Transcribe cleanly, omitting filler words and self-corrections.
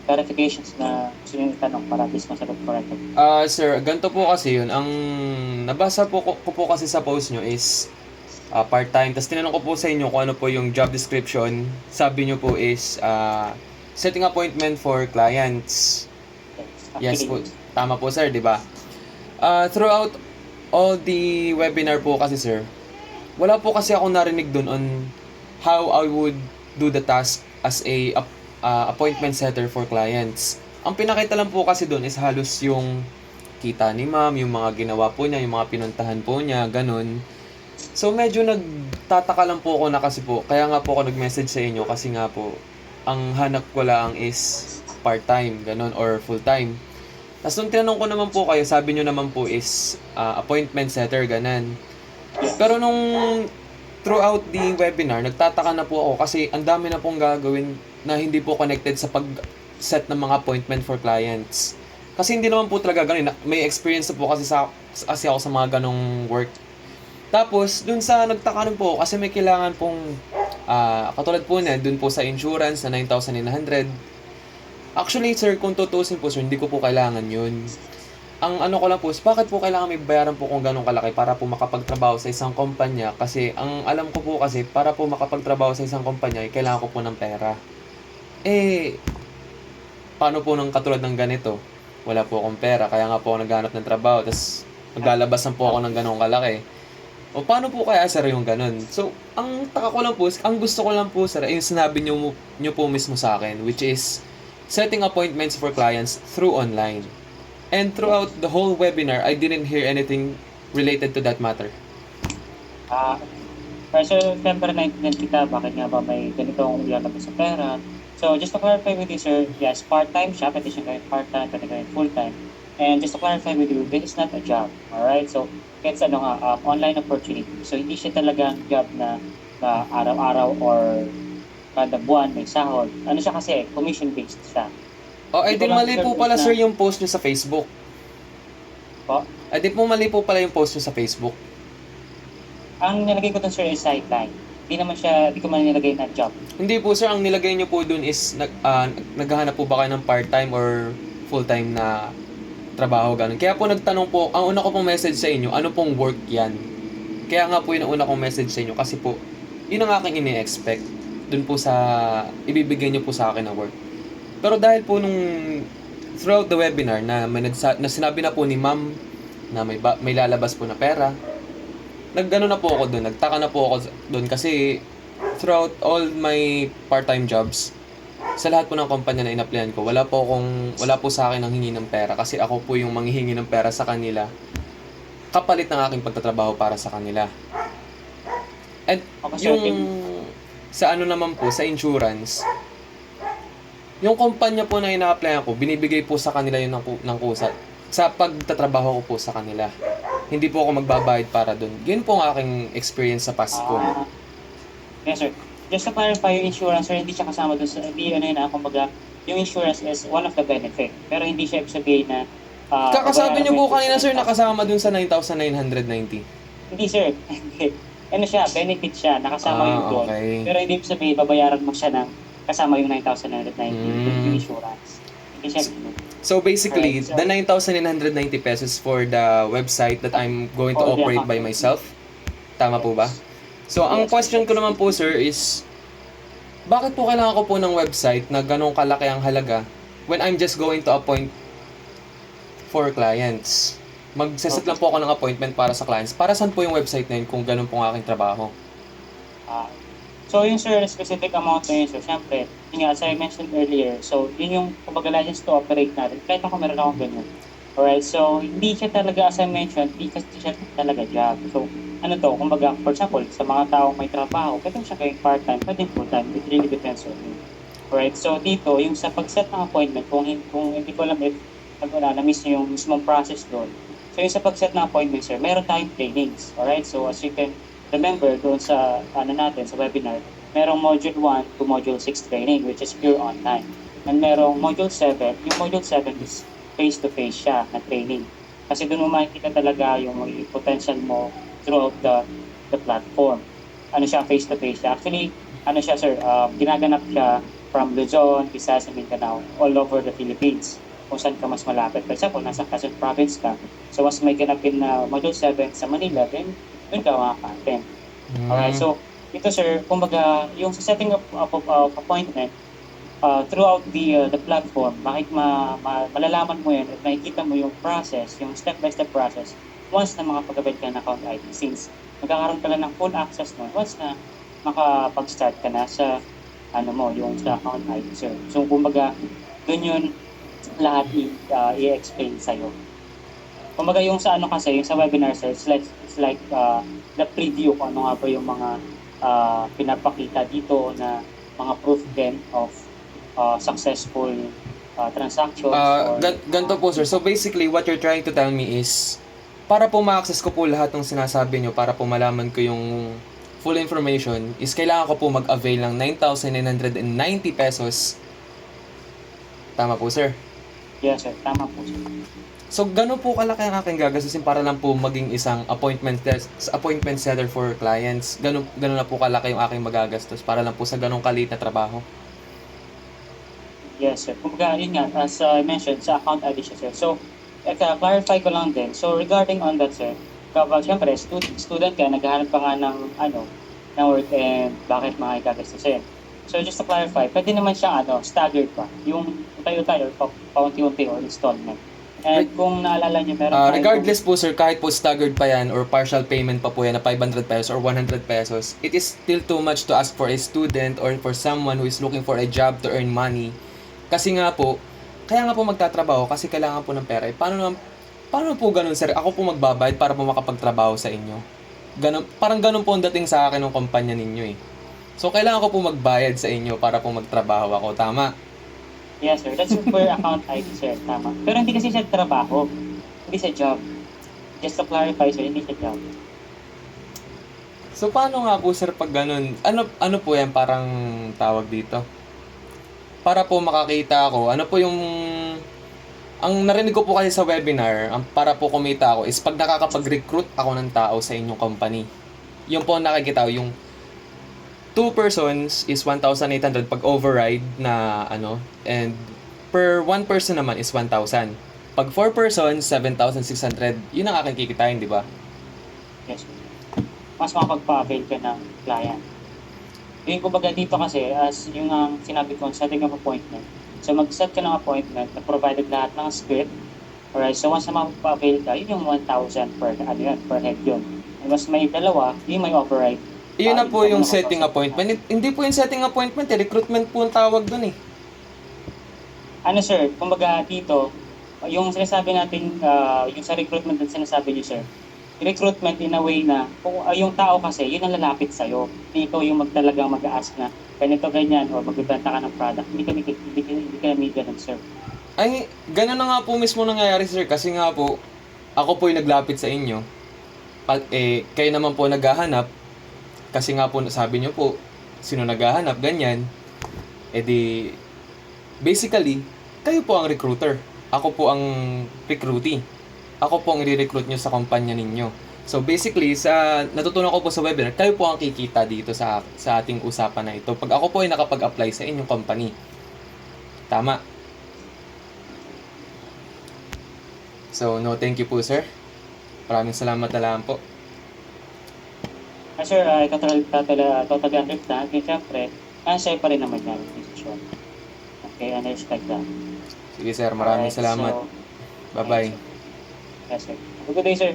clarifications na gusto niyo itanong para at least masagot correctly? Sir, ganito po kasi yun. Ang nabasa ko po kasi sa post nyo is part-time. Tapos tinanong ko po sa inyo kung ano po yung job description. Sabi nyo po is setting appointment for clients. Yes, Yes po, actually, yes. tama po sir, di ba? Throughout all the webinar po kasi sir, wala po kasi ako narinig dun on how I would do the task as a appointment setter for clients. Ang pinakita lang po kasi dun is halos yung kita ni ma'am, yung mga ginawa po niya, yung mga pinuntahan po niya, ganun. So medyo nagtataka lang po ako na kasi po, kaya nga po ako nag-message sa inyo kasi nga po, ang hanap ko lang is part-time, ganun, or full-time. Tapos nung tinanong ko naman po kayo, sabi nyo naman po is appointment setter, ganun. Pero nung throughout the webinar, nagtataka na po ako kasi ang dami na pong gagawin na hindi po connected sa pag-set ng mga appointment for clients. Kasi hindi naman po talaga ganun. May experience na po kasi ako sa mga ganong work. Tapos, dun sa nagtaka rin po, kasi may kailangan pong, katulad po na, dun po sa insurance na 9,900. Actually, sir, kung tutusin po, sir, hindi ko po kailangan yun. Ang ano ko lang po is, bakit po kailangan may bayaran po kung ganun kalaki para po makapagtrabaho sa isang kumpanya? Kasi, ang alam ko po kasi, para po makapagtrabaho sa isang kumpanya, kailangan ko po ng pera. Eh, paano po nang katulad ng ganito? Wala po akong pera, kaya nga po ako naghanap ng trabaho, tapos maglalabasan po ako ng ganun kalaki. O paano po kaya sir yung ganun? So, ang taka ko lang po, ang gusto ko lang po sir, yung sinabi nyo po mismo sa akin, which is setting appointments for clients through online. And throughout the whole webinar, I didn't hear anything related to that matter. Ah, so, siyempre naintindihan kita, bakit nga ba may ganitong ilalabas sa pera. So, just to clarify with you, sir, yes, part-time siya, pwede siya gawin part-time, pwede gawin full-time. And just to clarify with you, this is not a job, alright? So, it's online opportunity. So, hindi siya talagang job na araw-araw or kada buwan may sahod. Ano siya kasi, commission-based siya. O, ay Hindi ko din lang mali sure po kung pala na, sir yung post nyo sa Facebook. po, Ay di po mali po pala yung post nyo sa Facebook. ang nilagay ko dun, sir, is sideline. Hindi ko man nilagay na job. Hindi po sir, ang nilagay nyo po dun is naghahanap po ba kayo ng part-time or full-time na trabaho ganun. Kaya po nagtanong po, ang una ko pong message sa inyo, ano pong work yan? Kaya nga po yun ang una kong message sa inyo kasi po, yun ang aking ini-expect dun po sa ibibigay nyo po sa akin na work. Pero dahil po nung throughout the webinar na na sinabi na po ni ma'am na may lalabas po na pera, naggano na po ako doon, nagtaka na po ako doon kasi throughout all my part-time jobs, sa lahat po ng kumpanya na in-applyan ko, wala po sa akin ang hingi ng pera kasi ako po yung manghihingi ng pera sa kanila kapalit ng aking pagtatrabaho para sa kanila. And Ako, sir, yung sa ano naman po, sa insurance, yung kumpanya po na ina-applyan ko, binibigay po sa kanila yun ng kusa sa pagtatrabaho ko po sa kanila. Hindi po ako magbabayad para doon. Yun po ang aking experience sa past ko. yes, sir. Just to clarify, yung insurance, sir, hindi siya kasama dun sa, hindi, kumbaga, yung insurance is one of the benefit. Pero hindi siya ibig sabihin na, Kakasabi babayaran niyo mo po yung kanina sir, 9,000. nakasama dun sa 9,990. Hindi, sir. Ano siya, benefit siya, nakasama yung doon. Okay. Pero hindi ibig sabihin, babayaran mo siya ng kasama yung 9,990, yung insurance. Hindi siya, So basically, Alright, so- the 9,990 pesos for the website that I'm going to Oh, yeah, operate by okay. myself. Tama po ba? So ang Yes. question ko naman po sir is, bakit po kailangan ko po ng website na ganong kalaki ang halaga when I'm just going to appoint for clients? Magsaset lang po ako ng appointment para sa clients. Para saan po yung website na yun kung ganun po ang aking trabaho? Ah, so yung, sir, specific amount na yun, sir, syempre, yun nga, as I mentioned earlier, so yun yung kumbaga license to operate natin, kahit ako meron akong ganyan. Alright, so hindi siya talaga, as I mentioned, hindi kasi siya talaga job. So, ano to, kumbaga, for example, sa mga taong may trabaho, pwede mo siya gawing part-time, pwede full-time, it really depends on you. Alright, so dito, yung sa pag-set ng appointment, kung hindi ko alam if na-miss niyo yung mismong process doon. So yung sa pag-set ng appointment, sir, meron tayong trainings. Alright, so as you can remember doon sa natin sa webinar, merong module 1 to module 6 training which is pure online. And merong module 7, yung module 7 is face-to-face siya na training. Kasi doon mo makikita talaga yung potential mo throughout the platform. Ano siya, face-to-face siya. Actually, ano siya, sir, ginaganap siya from Luzon, Visayas, and Mindanao, all over the Philippines. Kung saan ka mas malapit. For example, nasa Quezon Province ka, so mas may ganapin na Module 7 sa Manila, then doon ka makaka-attend. Alright, so ito sir, kumbaga, yung sa setting of appointment, throughout the platform, malalaman mo yan at makikita mo yung process, yung step-by-step process, once na makapag-avail ka ng account ID, since magkakaroon ka lang ng full access mo once na makapag-start ka na sa yung sa account ID, sir. So, kumbaga, dun yun lahat i-explain sa'yo. Kumbaga, yung sa kasi, yung sa webinar, sir, it's like the preview kung ano nga ba yung mga pinapakita dito na mga proof din of successful transactions. Ganito po sir. So basically, what you're trying to tell me is, para po ma-access ko po lahat ng sinasabi nyo, para po malaman ko yung full information, is kailangan ko po mag-avail ng 9,990 pesos. Tama po sir? Yes sir, tama po sir. So gano'n po kalaki ang aking gagastusin para lang po maging isang appointment setter for clients? Gano'n na po kalaki yung aking magagastos para lang po sa gano'ng kaliit na trabaho? Yes, sir. Kumbaga, yun nga, as I mentioned, sa account ID siya, sir. So, clarify ko lang din. So, regarding on that, sir, kapag siyempre, student ka, naghahanap ka nga ng work and bakit mga gagastusin. So, just to clarify, pwede naman siyang staggered pa. Yung tayo-tayo, paunti-unti or installment. And kung naalala niyo, meron regardless po sir, kahit po staggered pa yan or partial payment pa po yan na 500 pesos or 100 pesos, it is still too much to ask for a student or for someone who is looking for a job to earn money. Kasi nga po, kaya nga po magtatrabaho kasi kailangan po ng pera. Paano po ganun sir? Ako po magbabayad para po makapagtrabaho sa inyo. Parang ganun po ang dating sa akin ng kumpanya ninyo eh. So kailangan ko po magbayad sa inyo para po magtrabaho ako. Tama? Yes sir, that's for account ID sir, tama. Pero hindi kasi siya trabaho, hindi siya job. Just to clarify sir, hindi siya job. So paano nga po sir pag ganun? Ano po yan parang tawag dito? Para po makakita ako, ano po yung... Ang narinig ko po kasi sa webinar, para po kumita ako, is pag nakakapag-recruit ako ng tao sa inyong company. Yung po nakikita ko, yung 2 persons is 1,800 pag override na and per 1 person naman is 1,000. Pag 4 persons, 7,600. Yun ang aking kikitain, di ba? Yes sir. Mas makapagpa-avail ka ng client. Yung kumbaga dito kasi, as yung sinabi ko, setting of appointment. So mag-set ka ng appointment na provided lahat ng script. Alright, so once na makapag-avail ka, yun yung 1,000 per head yun. And mas may dalawa, yung may override. Yun na po yung setting appointment. Hindi po yung setting appointment, recruitment po ang tawag dun eh. Sir, kumbaga dito, yung sinasabi natin, yung sa recruitment na sinasabi niyo sir, recruitment in a way na kung yung tao kasi, yun ang lalapit sa'yo. Hindi ikaw yung talagang mag-a-ask na ganito, ganyan, o magbibenta ka ng product. Hindi ka may ganun, sir. Ay, ganun na nga po mismo nangyayari sir. Kasi nga po, ako po yung naglapit sa inyo. Kayo naman po naghahanap. Kasi nga po, sabi nyo po, sino naghahanap, ganyan. Basically, kayo po ang recruiter. Ako po ang recruitee. Ako po ang i-recruit nyo sa kumpanya ninyo. So basically, sa natutunan ko po sa webinar, kayo po ang kikita dito sa ating usapan na ito. Pag ako po ay nakapag-apply sa inyong company. Tama? So, no, thank you po, sir. Maraming salamat na lang po. Sir, totally understand. Kaya siyempre, sa'yo pa rin naman yan yung decision. Okay, I respect that. Sige, sir. Maraming salamat. Bye-bye. Yes, sir. Have a good day, sir.